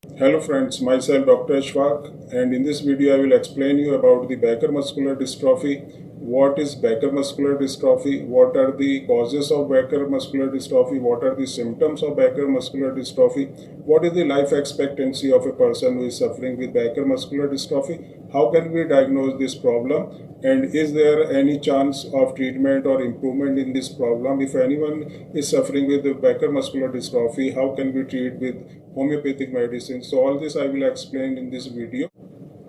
Hello friends, myself Dr. Ashfaque, and in this video I will explain you about the Becker Muscular Dystrophy. What is Becker Muscular Dystrophy? What are the causes of Becker Muscular Dystrophy? What are the symptoms of Becker Muscular Dystrophy? What is the life expectancy of a person who is suffering with Becker Muscular Dystrophy? How can we diagnose this problem? And is there any chance of treatment or improvement in this problem? If anyone is suffering with Becker Muscular Dystrophy, how can we treat with homeopathic medicine? So all this I will explain in this video.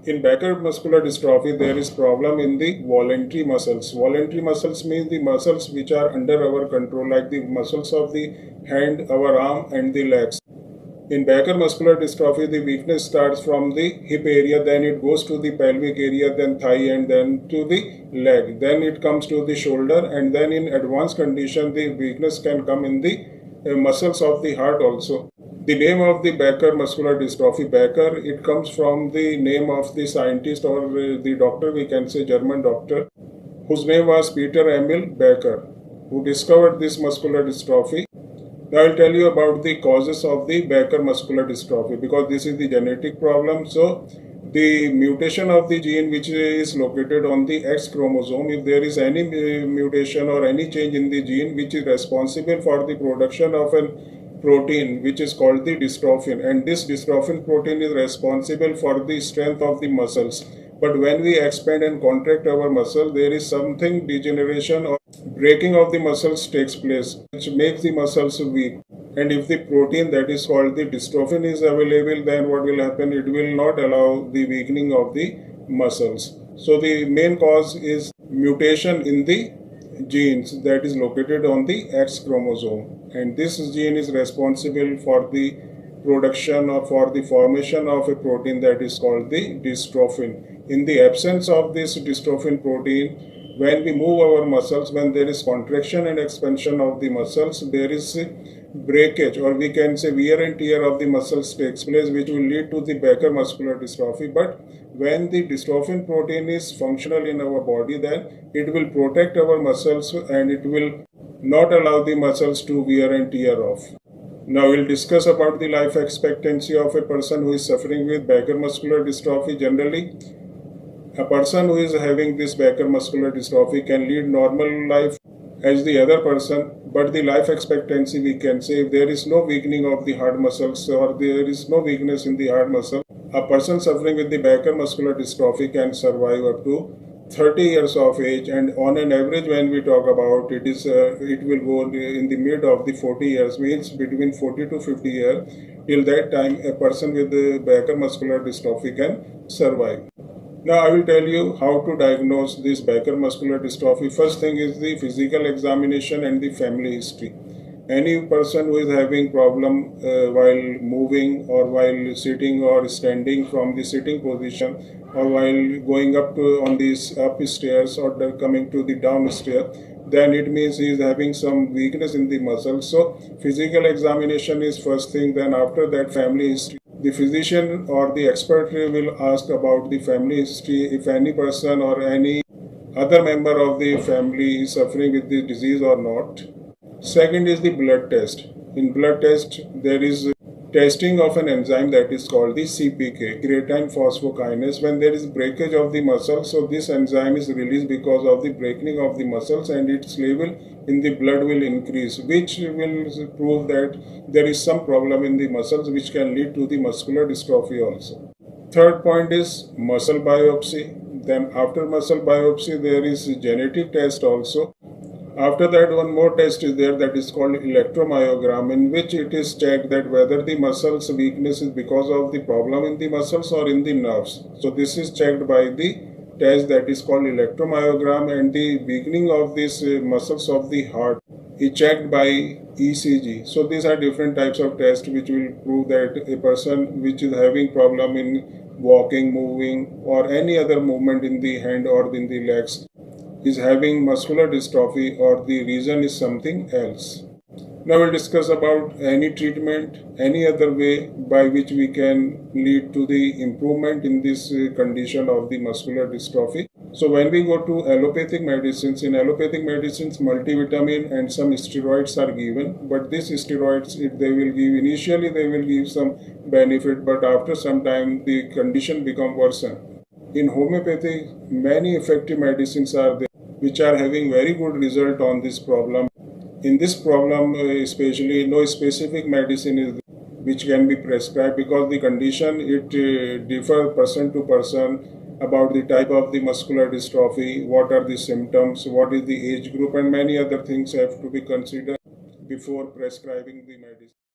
In Becker muscular dystrophy, there is problem in the voluntary muscles. Voluntary muscles means the muscles which are under our control, like the muscles of the hand, our arm, and the legs. In Becker muscular dystrophy, the weakness starts from the hip area, then it goes to the pelvic area, then thigh, and then to the leg. Then it comes to the shoulder, and then in advanced condition, the weakness can come in the muscles of the heart also. The name of the Becker muscular dystrophy, Becker, it comes from the name of the scientist or the doctor, we can say German doctor, whose name was Peter Emil Becker, who discovered this muscular dystrophy. Now I will tell you about the causes of the Becker muscular dystrophy, because this is the genetic problem. So the mutation of the gene which is located on the X chromosome, if there is any mutation or any change in the gene which is responsible for the production of an protein which is called the dystrophin, and this dystrophin protein is responsible for the strength of the muscles. But when we expand and contract our muscle, there is something degeneration or breaking of the muscles takes place, which makes the muscles weak. And if the protein that is called the dystrophin is available, then what will happen? It will not allow the weakening of the muscles. So the main cause is mutation in the genes that is located on the X chromosome, and this gene is responsible for the production or for the formation of a protein that is called the dystrophin. In the absence of this dystrophin protein, when we move our muscles, when there is contraction and expansion of the muscles, there is breakage, or we can say wear and tear of the muscles takes place, which will lead to the Becker muscular dystrophy. But when the dystrophin protein is functional in our body, then it will protect our muscles and it will not allow the muscles to wear and tear off. Now we'll discuss about the life expectancy of a person who is suffering with Becker muscular dystrophy. Generally, a person who is having this Becker muscular dystrophy can lead normal life as the other person, but the life expectancy, we can say, if there is no weakening of the heart muscles or there is no weakness in the heart muscle, a person suffering with the Becker muscular dystrophy can survive up to 30 years of age, and on an average when we talk about it is it will go in the mid of the 40 years, means between 40 to 50 years. Till that time a person with the Becker muscular dystrophy can survive. Now I will tell you how to diagnose this Becker muscular dystrophy. First thing is the physical examination and the family history. Any person who is having problem while moving or while sitting or standing from the sitting position, or while going up to on these upstairs or coming to the downstairs, then it means he is having some weakness in the muscles. So physical examination is first thing. Then after that, family history. The physician or the expert will ask about the family history, if any person or any other member of the family is suffering with the disease or not. Second is the blood test. In blood test, there is testing of an enzyme that is called the CPK, creatine phosphokinase. When there is breakage of the muscle, so this enzyme is released because of the breaking of the muscles, and its level in the blood will increase, which will prove that there is some problem in the muscles which can lead to the muscular dystrophy also. Third point is muscle biopsy. Then after muscle biopsy, there is genetic test also. After that, one more test is there that is called electromyogram, in which it is checked that whether the muscles weakness is because of the problem in the muscles or in the nerves. So this is checked by the test that is called electromyogram, and the weakening of these muscles of the heart is checked by ECG. So these are different types of tests which will prove that a person which is having problem in walking, moving, or any other movement in the hand or in the legs is having muscular dystrophy, or the reason is something else. Now we'll discuss about any treatment, any other way by which we can lead to the improvement in this condition of the muscular dystrophy. So when we go to allopathic medicines, in allopathic medicines, multivitamin and some steroids are given. But these steroids, they will give initially they will give some benefit, but after some time the condition become worsen. In homeopathy, many effective medicines are there which are having very good result on this problem. In this problem, especially no specific medicine is which can be prescribed because the condition it differ person to person about the type of the muscular dystrophy, what are the symptoms, what is the age group, and many other things have to be considered before prescribing the medicine.